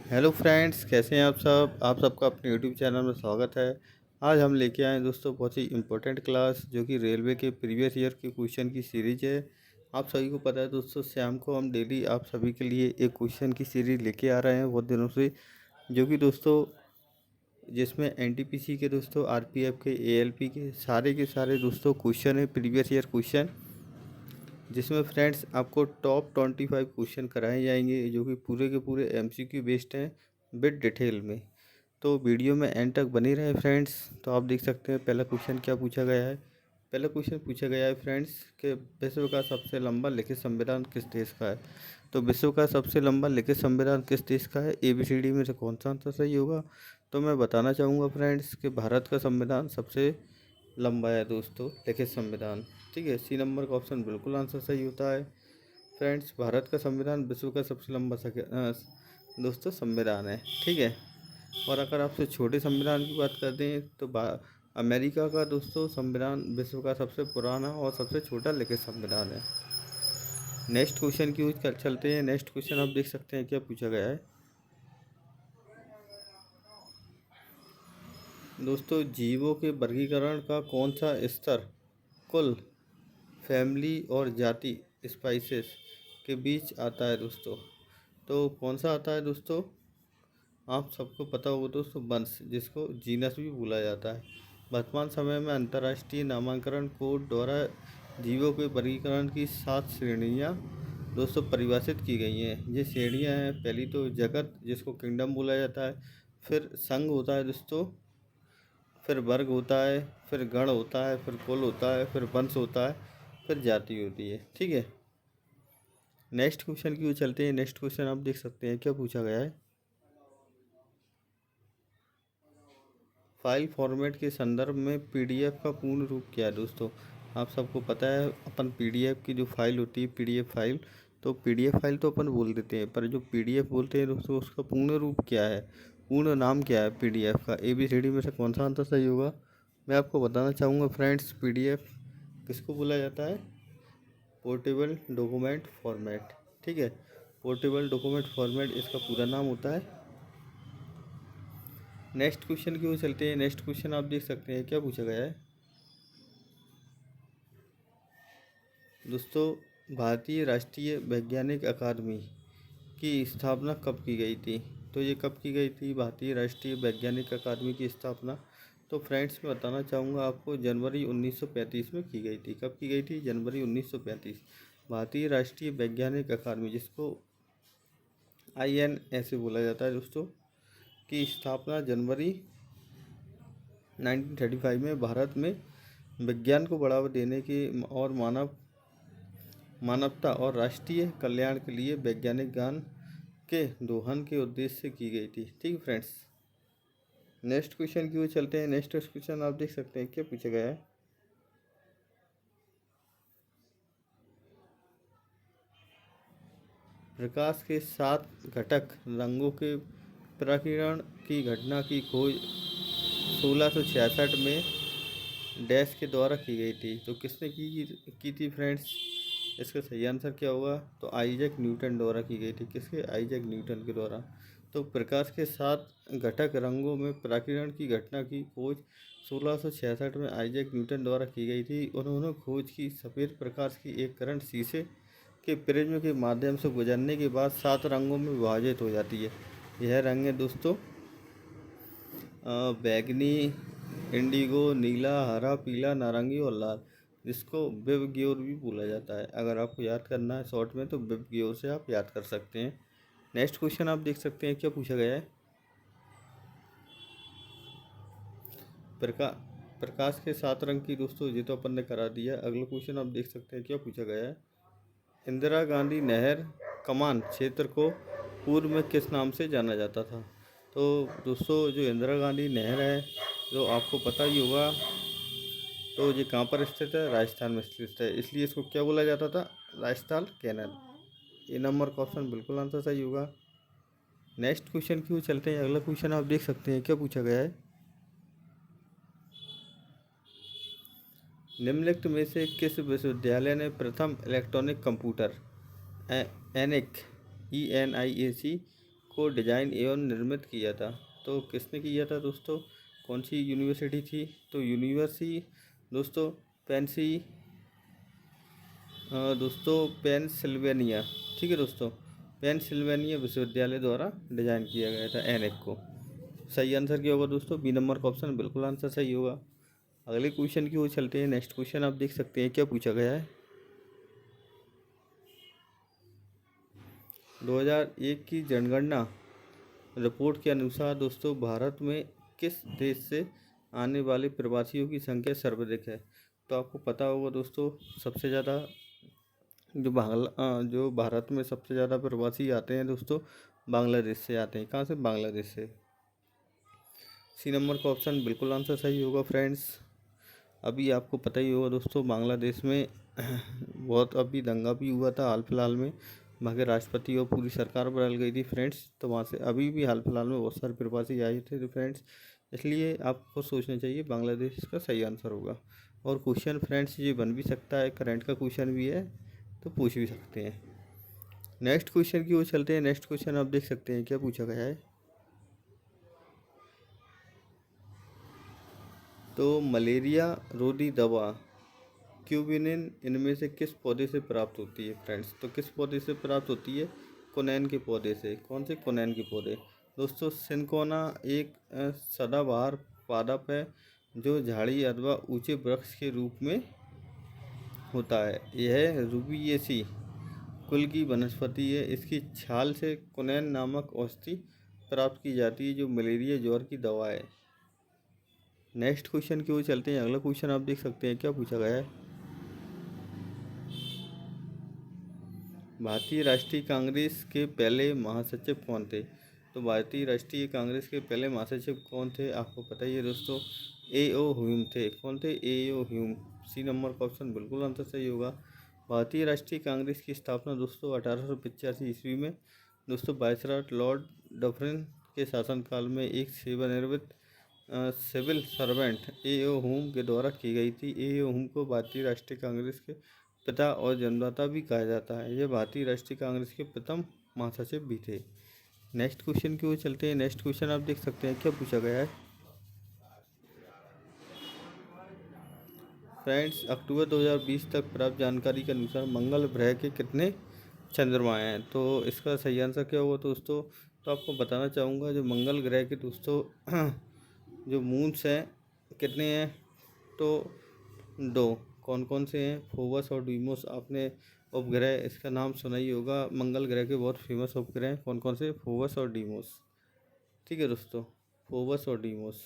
Hello friends, कैसे हैं आप सबका अपने यूट्यूब चैनल में स्वागत है। आज हम लेके आए हैं दोस्तों बहुत ही इम्पोर्टेंट क्लास, जो कि रेलवे के प्रीवियस ईयर के क्वेश्चन की सीरीज है। आप सभी को पता है दोस्तों, शाम को हम डेली आप सभी के लिए एक क्वेश्चन की सीरीज लेके आ रहे हैं बहुत दिनों से, जो कि दोस्तों जिसमें एनटीपीसी के दोस्तों, आरपीएफ के, एएलपी के सारे दोस्तों क्वेश्चन है, प्रीवियस ईयर क्वेश्चन, जिसमें फ्रेंड्स आपको टॉप 25 क्वेश्चन कराए जाएंगे, जो कि पूरे के पूरे एमसीक्यू बेस्ड हैं विद डिटेल में। तो वीडियो में एंड तक बने रहे फ्रेंड्स। तो आप देख सकते हैं पहला क्वेश्चन क्या पूछा गया है। पहला क्वेश्चन पूछा गया है फ्रेंड्स कि विश्व का सबसे लंबा लिखित संविधान किस देश का है। तो विश्व का सबसे लंबा लिखित संविधान किस देश का है, ABCD में से कौन सा आंसर सही होगा। तो मैं बताना चाहूँगा फ्रेंड्स कि भारत का संविधान सबसे लंबा है दोस्तों, लिखित संविधान। ठीक है, C नंबर का ऑप्शन बिल्कुल आंसर सही होता है फ्रेंड्स। भारत का संविधान विश्व का सबसे लंबा दोस्तों संविधान है। ठीक है, और अगर आपसे छोटे संविधान की बात करते हैं तो अमेरिका का दोस्तों संविधान विश्व का सबसे पुराना और सबसे छोटा लिखित संविधान है। नेक्स्ट क्वेश्चन की ओर चलते हैं। नेक्स्ट क्वेश्चन आप देख सकते हैं क्या पूछा गया है दोस्तों। जीवों के वर्गीकरण का कौन सा स्तर कुल, फैमिली और जाति, स्पाइसेस के बीच आता है दोस्तों। तो कौन सा आता है दोस्तों, आप सबको पता होगा दोस्तों, वंश, जिसको जीनस भी बोला जाता है। वर्तमान समय में अंतर्राष्ट्रीय नामांकन कोड द्वारा जीवों के वर्गीकरण की 7 श्रेणियाँ दोस्तों परिभाषित की गई हैं। ये श्रेणियाँ हैं, पहली तो जगत, जिसको किंगडम बोला जाता है, फिर संघ होता है दोस्तों, फिर वर्ग होता है, फिर गण होता है, फिर कुल होता है, फिर वंश होता है, फिर जाति होती है। ठीक है, नेक्स्ट क्वेश्चन की ओर चलते हैं। नेक्स्ट क्वेश्चन आप देख सकते हैं क्या पूछा गया है। फाइल फॉर्मेट के संदर्भ में पीडीएफ का पूर्ण रूप क्या है दोस्तों। आप सबको पता है अपन पीडीएफ की जो फाइल होती है, पीडीएफ फाइल, तो पीडीएफ फाइल तो अपन बोल देते हैं, पर जो पीडीएफ बोलते हैं दोस्तों उसका पूर्ण रूप क्या है, पूर्ण नाम क्या है पीडीएफ का। ABCD में से कौन सा आंसर सही होगा। मैं आपको बताना चाहूँगा फ्रेंड्स, पीडीएफ किसको बोला जाता है, पोर्टेबल डॉक्यूमेंट फॉर्मेट। ठीक है, पोर्टेबल डॉक्यूमेंट फॉर्मेट इसका पूरा नाम होता है। नेक्स्ट क्वेश्चन की ओर चलते हैं। नेक्स्ट क्वेश्चन आप देख सकते हैं क्या पूछा गया है दोस्तों। भारतीय राष्ट्रीय वैज्ञानिक अकादमी की स्थापना कब की गई थी। तो ये कब की गई थी भारतीय राष्ट्रीय वैज्ञानिक अकादमी की स्थापना। तो फ्रेंड्स मैं बताना चाहूँगा आपको, जनवरी 1935 में की गई थी। कब की गई थी, जनवरी 1935। भारतीय राष्ट्रीय वैज्ञानिक अकादमी, जिसको IN ऐसे बोला जाता है दोस्तों, की स्थापना जनवरी 1935 में भारत में विज्ञान को बढ़ावा देने की और मानवता और राष्ट्रीय कल्याण के लिए वैज्ञानिक ज्ञान के दोहन के उद्देश्य से की गई थी। ठीक फ्रेंड्स, नेक्स्ट क्वेश्चन की ओर चलते हैं। नेक्स्ट क्वेश्चन आप देख सकते हैं क्या पूछा गया है। प्रकाश के 7 घटक रंगों के प्रकीर्णन की घटना की खोज 1666 में डैश के द्वारा की गई थी। तो किसने की थी फ्रेंड्स, इसका सही आंसर क्या होगा। तो आइजैक न्यूटन द्वारा की गई थी। किसके, आइजैक न्यूटन के द्वारा। तो प्रकाश के 7 घटक रंगों में प्रकीर्णन की घटना की खोज 1666 में आइजैक न्यूटन द्वारा की गई थी। उन्होंने खोज की सफ़ेद प्रकाश की एक किरण शीशे के प्रिज्म के माध्यम से गुजरने के बाद 7 रंगों में विभाजित हो जाती है। यह रंग है दोस्तों बैगनी, इंडिगो, नीला, हरा, पीला, नारंगी और लाल, जिसको विबग्योर भी बोला जाता है। अगर आपको याद करना है शॉर्ट में तो विबग्योर से आप याद कर सकते हैं। नेक्स्ट क्वेश्चन आप देख सकते हैं क्या पूछा गया है। प्रका प्रकाश के 7 रंग की दोस्तों ये तो अपन ने करा दिया। अगला क्वेश्चन आप देख सकते हैं क्या पूछा गया है। इंदिरा गांधी नहर कमान क्षेत्र को पूर्व में किस नाम से जाना जाता था। तो दोस्तों जो इंदिरा गांधी नहर है, जो आपको पता ही होगा, तो ये कहाँ पर स्थित है, राजस्थान में स्थित है, इसलिए इसको क्या बोला जाता था, राजस्थान कैनाल। ये नंबर का ऑप्शन बिल्कुल आंसर सही होगा। नेक्स्ट क्वेश्चन की ओर चलते हैं। अगला क्वेश्चन आप देख सकते हैं क्या पूछा गया है। निम्नलिखित में से किस विश्वविद्यालय ने प्रथम इलेक्ट्रॉनिक कंप्यूटर ENIAC को डिजाइन एवं निर्मित किया था। तो किसने किया था दोस्तों, कौन सी यूनिवर्सिटी थी? तो यूनिवर्सिटी दोस्तों पेनसिल्वेनिया, ठीक है दोस्तों, पेनसिल्वेनिया विश्वविद्यालय द्वारा डिजाइन किया गया था एनएक को। सही आंसर क्या होगा दोस्तों? बी नंबर का ऑप्शन बिल्कुल आंसर सही होगा। अगले क्वेश्चन की ओर चलते हैं। नेक्स्ट क्वेश्चन आप देख सकते हैं क्या पूछा गया है। 2001 की जनगणना रिपोर्ट के अनुसार दोस्तों भारत में किस देश से आने वाले प्रवासियों की संख्या सर्वाधिक है? तो आपको पता होगा दोस्तों, सबसे ज़्यादा जो भारत में सबसे ज़्यादा प्रवासी आते हैं दोस्तों, बांग्लादेश से आते हैं। कहाँ से? बांग्लादेश से। सी नंबर का ऑप्शन बिल्कुल आंसर सही होगा फ्रेंड्स। अभी आपको पता ही होगा दोस्तों, बांग्लादेश में बहुत अभी दंगा भी हुआ था हाल फिलहाल में, वहाँ के राष्ट्रपति और पूरी सरकार बदल गई थी फ्रेंड्स। तो वहाँ से अभी भी हाल फिलहाल में बहुत सारे प्रवासी आए थे तो फ्रेंड्स, इसलिए आपको सोचना चाहिए बांग्लादेश का सही आंसर होगा। और क्वेश्चन फ्रेंड्स ये बन भी सकता है, करंट का क्वेश्चन भी है, तो पूछ भी सकते हैं। नेक्स्ट क्वेश्चन की ओर चलते हैं। नेक्स्ट क्वेश्चन आप देख सकते हैं क्या पूछा गया है। तो मलेरिया रोधी दवा क्यूबिनिन इनमें से किस पौधे से प्राप्त होती है फ्रेंड्स? तो किस पौधे से प्राप्त होती है? कोनैन के पौधे से। कौन से? कोनैन के पौधे। दोस्तों सिनकोना एक सदाबहार पादप है जो झाड़ी अथवा ऊंचे वृक्ष के रूप में होता है। यह रूबिएसी कुल की वनस्पति है। इसकी छाल से कोनैन नामक औषधि प्राप्त की जाती है जो मलेरिया ज्वर की दवा है। नेक्स्ट क्वेश्चन की ओर चलते हैं। अगला क्वेश्चन आप देख सकते हैं क्या पूछा गया है। भारतीय राष्ट्रीय कांग्रेस के पहले महासचिव कौन थे? तो भारतीय राष्ट्रीय कांग्रेस के पहले महासचिव कौन थे? आपको पता ही है दोस्तों, ए.ओ. ह्यूम थे। कौन थे? ए.ओ. ह्यूम। सी नंबर का ऑप्शन बिल्कुल आंसर सही होगा। भारतीय राष्ट्रीय कांग्रेस की स्थापना दोस्तों 1885 ईस्वी में दोस्तों वायसराय लॉर्ड डफरिन के शासनकाल में एक सेवानिवृत्त सिविल सर्वेंट ए.ओ. ह्यूम के द्वारा की गई थी। ए.ओ. ह्यूम को भारतीय राष्ट्रीय कांग्रेस के पिता और जन्मदाता भी कहा जाता है। ये भारतीय राष्ट्रीय कांग्रेस के प्रथम महासचिव भी थे। नेक्स्ट क्वेश्चन की ओर चलते हैं। नेक्स्ट क्वेश्चन आप देख सकते हैं क्या पूछा गया है। फ्रेंड्स अक्टूबर 2020 तक प्राप्त जानकारी के अनुसार मंगल ग्रह के कितने चंद्रमा हैं? तो इसका सही आंसर क्या होगा दोस्तों? तो आपको बताना चाहूँगा, जो मंगल ग्रह के दोस्तों जो मून्स हैं कितने हैं? तो 2। कौन कौन से हैं? फोबस और डीमोस। आपने उपग्रह इसका नाम सुना ही होगा, मंगल ग्रह के बहुत फेमस उपग्रह हैं। कौन कौन से? फोबस और डीमोस। ठीक है दोस्तों, फोबस और डीमोस।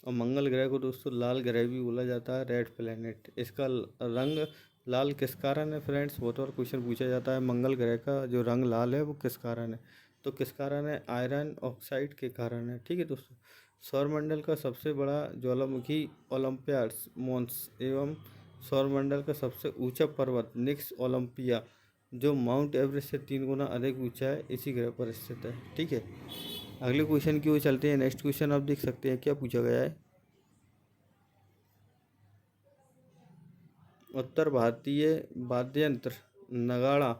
और मंगल ग्रह को दोस्तों लाल ग्रह भी बोला जाता है, रेड प्लेनेट। इसका रंग लाल किस कारण है फ्रेंड्स? बहुत बार क्वेश्चन पूछा जाता है, मंगल ग्रह का जो रंग लाल है वो किस कारण है? तो किस कारण है? आयरन ऑक्साइड के कारण है। ठीक है दोस्तों। सौरमंडल का सबसे बड़ा ज्वालामुखी ओलंपियाड्स मॉन्स एवं सौरमंडल का सबसे ऊंचा पर्वत निक्स ओलंपिया जो माउंट एवरेस्ट से 3 गुना अधिक ऊंचा है, इसी ग्रह पर स्थित है। ठीक है। अगले क्वेश्चन की ओर चलते हैं। नेक्स्ट क्वेश्चन आप देख सकते हैं क्या पूछा गया है। उत्तर भारतीय वाद्य यंत्र नगाड़ा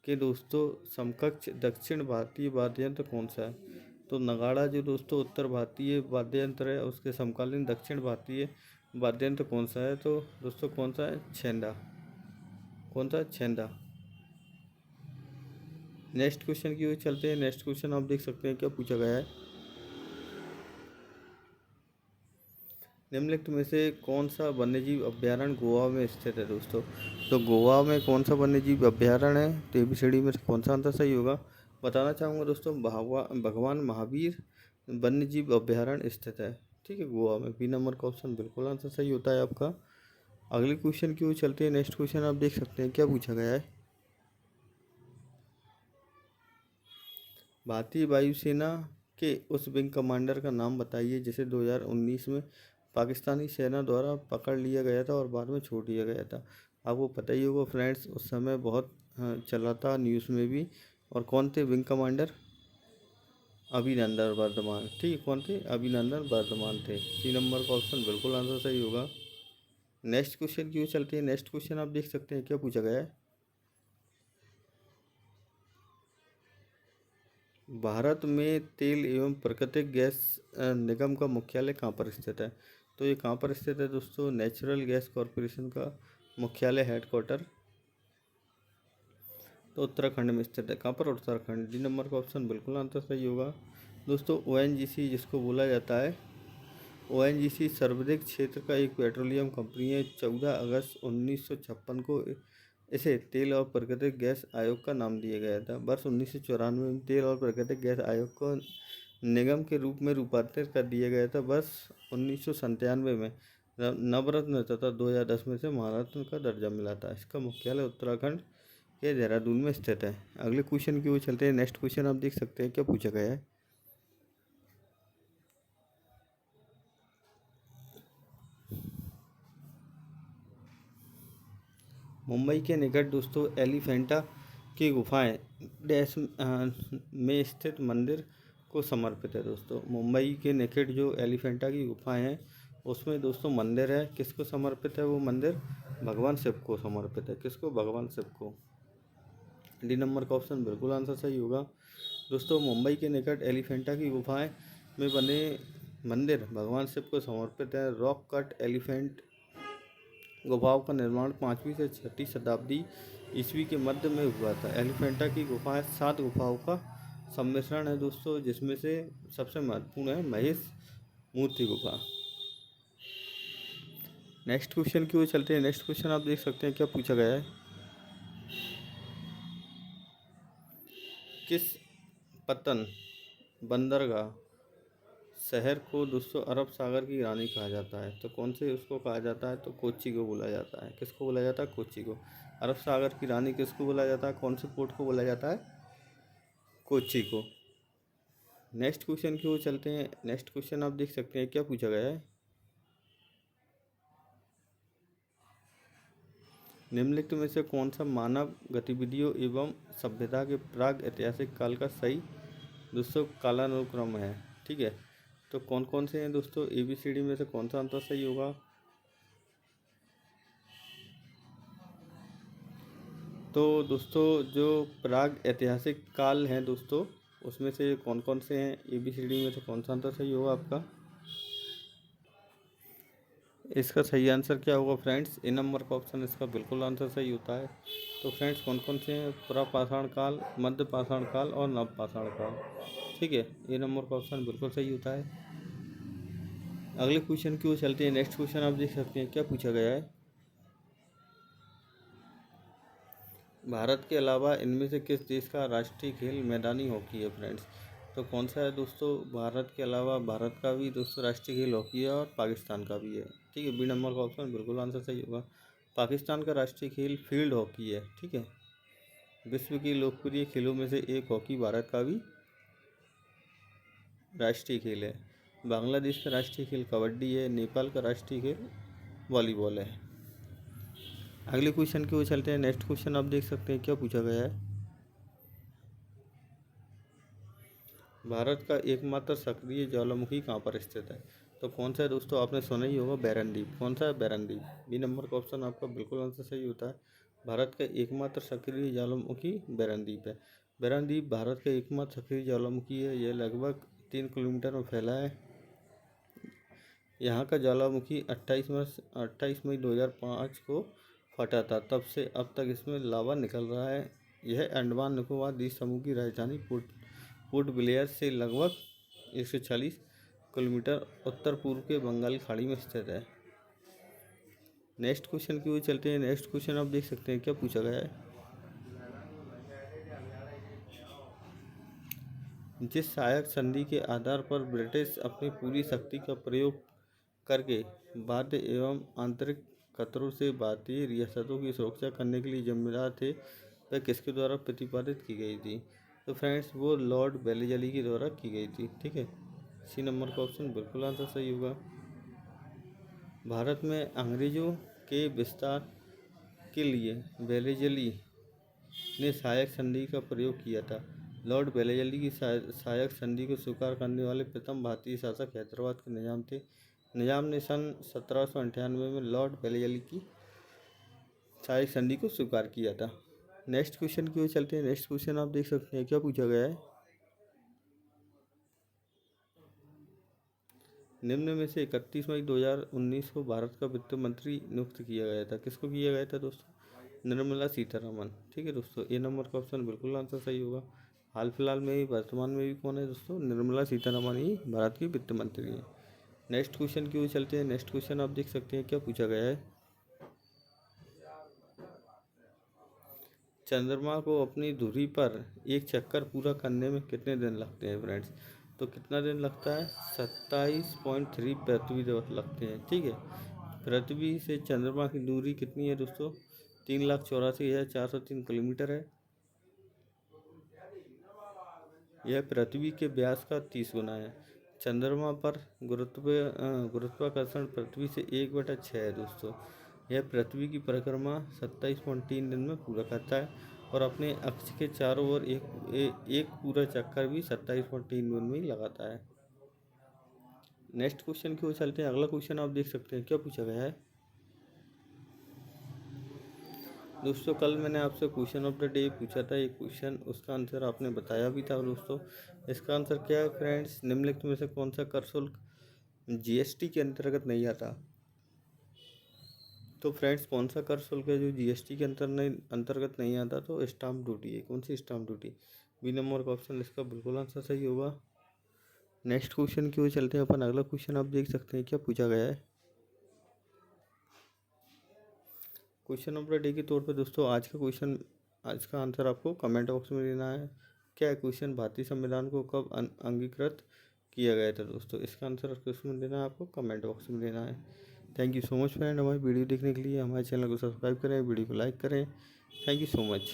के दोस्तों समकक्ष दक्षिण भारतीय वाद्य यंत्र कौन सा है? तो नगाड़ा जो दोस्तों उत्तर भारतीय वाद्य यंत्र है, उसके समकालीन दक्षिण भारतीय वाद्य यंत्र कौन सा है? तो दोस्तों कौन सा है? छेंदा। कौन सा? छेंदा। नेक्स्ट क्वेश्चन की ओर चलते हैं। नेक्स्ट क्वेश्चन आप देख सकते हैं क्या पूछा गया है। निम्नलिखित में से कौन सा वन्यजीव अभ्यारण्य गोवा में स्थित है दोस्तों? तो गोवा में कौन सा वन्यजीव अभ्यारण्य है? तो ABCD में से कौन सा आंसर सही होगा? बताना चाहूँगा दोस्तों, भगवान महावीर वन्यजीव अभ्यारण्य स्थित है। ठीक है, गोवा में। बी नंबर का ऑप्शन बिल्कुल आंसर सही होता है आपका। अगले क्वेश्चन की ओर चलते हैं। नेक्स्ट क्वेश्चन आप देख सकते हैं क्या पूछा गया है। भारतीय वायुसेना के उस विंग कमांडर का नाम बताइए जिसे 2019 में पाकिस्तानी सेना द्वारा पकड़ लिया गया था और बाद में छोड़ दिया गया था। आपको पता ही होगा फ्रेंड्स, उस समय बहुत चला था न्यूज़ में भी। और कौन थे विंग कमांडर? अभिनंदन वर्धमान। ठीक है, कौन थे? अभिनंदन वर्धमान थे। सी नंबर का ऑप्शन बिल्कुल आंसर सही होगा। नेक्स्ट क्वेश्चन की ओर चलते हैं। नेक्स्ट क्वेश्चन आप देख सकते हैं क्या पूछा गया है। भारत में तेल एवं प्राकृतिक गैस निगम का मुख्यालय कहाँ पर स्थित है? तो ये कहाँ पर स्थित है दोस्तों? नेचुरल गैस कॉरपोरेशन का मुख्यालय हेडक्वार्टर तो उत्तराखंड में स्थित है। कहाँ पर? उत्तराखंड। डी नंबर का ऑप्शन बिल्कुल आंसर सही होगा। दोस्तों ओएनजीसी जिसको बोला जाता है, ओएनजीसी सर्वाधिक क्षेत्र का एक पेट्रोलियम कंपनी है। 14 अगस्त 1956 को इसे तेल और प्राकृतिक गैस आयोग का नाम दिया गया था। वर्ष 1994 में तेल और प्राकृतिक गैस आयोग को निगम के रूप में रूपांतरित कर दिया गया था। वर्ष 1997 में नवरत्न तथा 2010 में से महारत्न का दर्जा मिला था। इसका मुख्यालय उत्तराखंड के देहरादून में स्थित है। अगले क्वेश्चन की ओर चलते हैं। नेक्स्ट क्वेश्चन आप देख सकते हैं क्या पूछा गया है। मुंबई के निकट दोस्तों एलिफेंटा की गुफाएं डैश में स्थित मंदिर को समर्पित है। दोस्तों मुंबई के निकट जो एलिफेंटा की गुफाएं हैं उसमें दोस्तों मंदिर है। किसको समर्पित है वो मंदिर? भगवान शिव को समर्पित है। किसको? भगवान शिव को। डी नंबर का ऑप्शन बिल्कुल आंसर सही होगा। दोस्तों मुंबई के निकट एलिफेंटा की गुफाएं में बने मंदिर भगवान शिव को समर्पित है। रॉक कट एलिफेंट गुफाओं का निर्माण 5वीं से 6वीं शताब्दी ईस्वी के मध्य में हुआ था। एलिफेंटा की गुफाएं 7 गुफाओं का सम्मिश्रण है दोस्तों, जिसमें से सबसे महत्वपूर्ण है महेश मूर्ति गुफा। नेक्स्ट क्वेश्चन की ओर चलते हैं। नेक्स्ट क्वेश्चन आप देख सकते हैं क्या पूछा गया है। किस पतन बंदरगाह शहर को दोस्तों अरब सागर की रानी कहा जाता है? तो कौन से उसको कहा जाता है? तो कोच्चि को बोला जाता है। किसको बोला जाता है? कोच्चि को। अरब सागर की रानी किसको बोला जाता है? कौन से पोर्ट को बोला जाता है? कोच्चि को। नेक्स्ट क्वेश्चन की ओर चलते हैं। नेक्स्ट क्वेश्चन आप देख सकते हैं क्या पूछा गया है। निम्नलिखित में से कौन सा मानव गतिविधियों एवं सभ्यता के प्राग ऐतिहासिक काल का सही दोस्तों कालानुक्रम है? ठीक है, तो कौन कौन से हैं दोस्तों? ABCD में से कौन सा आंसर सही होगा? तो दोस्तों जो प्राग ऐतिहासिक काल हैं दोस्तों उसमें से कौन कौन से हैं? ABCD में से कौन सा आंसर सही होगा आपका? इसका सही आंसर क्या होगा फ्रेंड्स? ए नंबर का ऑप्शन इसका बिल्कुल आंसर सही होता है। तो फ्रेंड्स कौन कौन से हैं? पुरापाषाण काल, मध्य पाषाण काल और नवपाषाण काल। ठीक है, ए नंबर का ऑप्शन बिल्कुल सही होता है। अगले क्वेश्चन की ओर चलते हैं। नेक्स्ट क्वेश्चन आप देख सकते हैं क्या पूछा गया है। भारत के अलावा इनमें से किस देश का राष्ट्रीय खेल मैदानी हॉकी है फ्रेंड्स? तो कौन सा है दोस्तों? भारत के अलावा भारत का भी दोस्तों राष्ट्रीय खेल हॉकी है और पाकिस्तान का भी है। ठीक है, बी नंबर का ऑप्शन बिल्कुल आंसर सही होगा। पाकिस्तान का राष्ट्रीय खेल फील्ड हॉकी है। ठीक है, विश्व की लोकप्रिय खेलों में से एक हॉकी भारत का भी राष्ट्रीय खेल है। बांग्लादेश का राष्ट्रीय खेल कबड्डी है। नेपाल का राष्ट्रीय खेल वॉलीबॉल है। अगले क्वेश्चन की ओर चलते हैं। नेक्स्ट क्वेश्चन आप देख सकते हैं क्या पूछा गया है। भारत का एकमात्र सक्रिय ज्वालामुखी कहाँ पर स्थित है? तो कौन सा है दोस्तों? आपने सुना ही होगा, बैरनदीप। कौन सा है? बैरनदीप। बी नंबर का ऑप्शन आपका बिल्कुल आंसर सही होता है। भारत का एकमात्र सक्रिय ज्वालामुखी बैरनदीप है। बैरनदीप भारत का एकमात्र सक्रिय ज्वालामुखी है। यह लगभग 3 किलोमीटर में फैला है। यहाँ का ज्वालामुखी 28 मई 2005 को फटा था। तब से अब तक इसमें लावा निकल रहा है। यह अंडमान निकोबार द्वीप समूह की राजधानी पोर्ट ब्लेयर से लगभग 140 किलोमीटर उत्तर पूर्व के बंगाल खाड़ी में स्थित है। नेक्स्ट क्वेश्चन की ओर चलते हैं। नेक्स्ट क्वेश्चन आप देख सकते हैं क्या पूछा गया है। जिस सहायक संधि के आधार पर ब्रिटिश अपनी पूरी शक्ति का प्रयोग करके बाह्य एवं आंतरिक खतरों से भारतीय रियासतों की सुरक्षा करने के लिए जिम्मेदार थे, वह किसके द्वारा प्रतिपादित की गई थी? तो फ्रेंड्स वो लॉर्ड वेलेस्ली के द्वारा की गई थी। ठीक है, सी नंबर का ऑप्शन बिल्कुल आंसर सही होगा। भारत में अंग्रेजों के विस्तार के लिए वेलेस्ली ने सहायक संधि का प्रयोग किया था। लॉर्ड वेलेस्ली की सहायक संधि को स्वीकार करने वाले प्रथम भारतीय शासक हैदराबाद के निजाम थे। निजाम ने सन 1798 में लॉर्ड वेलेस्ली की सहायक संधि को स्वीकार किया था। नेक्स्ट क्वेश्चन की ओर चलते हैं। नेक्स्ट क्वेश्चन आप देख सकते हैं क्या पूछा गया है। निम्न में से 31 मई 2019 को भारत का वित्त मंत्री नियुक्त किया गया था। किसको किया गया था दोस्तों? निर्मला सीतारमन। ठीक है दोस्तों, ए नंबर का ऑप्शन बिल्कुल आंसर सही होगा। हाल फिलहाल में ही, वर्तमान में भी कौन है दोस्तों? निर्मला सीतारमन ही भारत की वित्त मंत्री हैं। नेक्स्ट क्वेश्चन की ओर चलते हैं। नेक्स्ट क्वेश्चन आप देख सकते हैं क्या पूछा गया है। चंद्रमा को अपनी धुरी पर एक चक्कर पूरा करने में कितने दिन लगते हैं फ्रेंड्स? तो कितना दिन लगता है? 27.3 पृथ्वी दिवस लगते हैं। ठीक है, पृथ्वी से चंद्रमा की दूरी कितनी है दोस्तों? 3,84,403 किलोमीटर है। यह पृथ्वी के व्यास का 30 गुना है। चंद्रमा पर गुरुत्वाकर्षण पृथ्वी से 1/6 है दोस्तों। यह पृथ्वी की परिक्रमा 27.3 दिन में पूरा करता है और अपने अक्ष के चारों ओर एक पूरा चक्कर भी 27.3 दिन में ही लगाता है। नेक्स्ट क्वेश्चन की ओर चलते हैं। अगला क्वेश्चन आप देख सकते हैं क्या पूछा गया है। दोस्तों कल मैंने आपसे क्वेश्चन ऑफ द डे पूछा था, एक क्वेश्चन, उसका आंसर आपने बताया भी था दोस्तों। इसका आंसर क्या है फ्रेंड्स? निम्नलिखित में से कौन सा कर शुल्क जीएसटी के अंतर्गत नहीं आता? तो फ्रेंड्स कौन सा कर शुल्क है जो जीएसटी के अंतर्गत नहीं आता? तो स्टाम्प ड्यूटी है। कौन सी स्टाम्प ड्यूटी? बी नंबर का ऑप्शन इसका बिल्कुल आंसर सही होगा। नेक्स्ट क्वेश्चन की ओर चलते हैं अपन। अगला क्वेश्चन आप देख सकते हैं क्या पूछा गया है। क्वेश्चन ऑफ द डे के तौर पे दोस्तों आज का आंसर आपको कमेंट बॉक्स में देना है। क्या है क्वेश्चन? भारतीय संविधान को कब अंगीकृत किया गया था दोस्तों? इसका आंसर क्वेश्चन देना है आपको कमेंट बॉक्स में देना है। Thank you so much friend, हमारी वीडियो देखने के लिए। हमारे चैनल को सब्सक्राइब करें, वीडियो को लाइक करें। Thank you so much.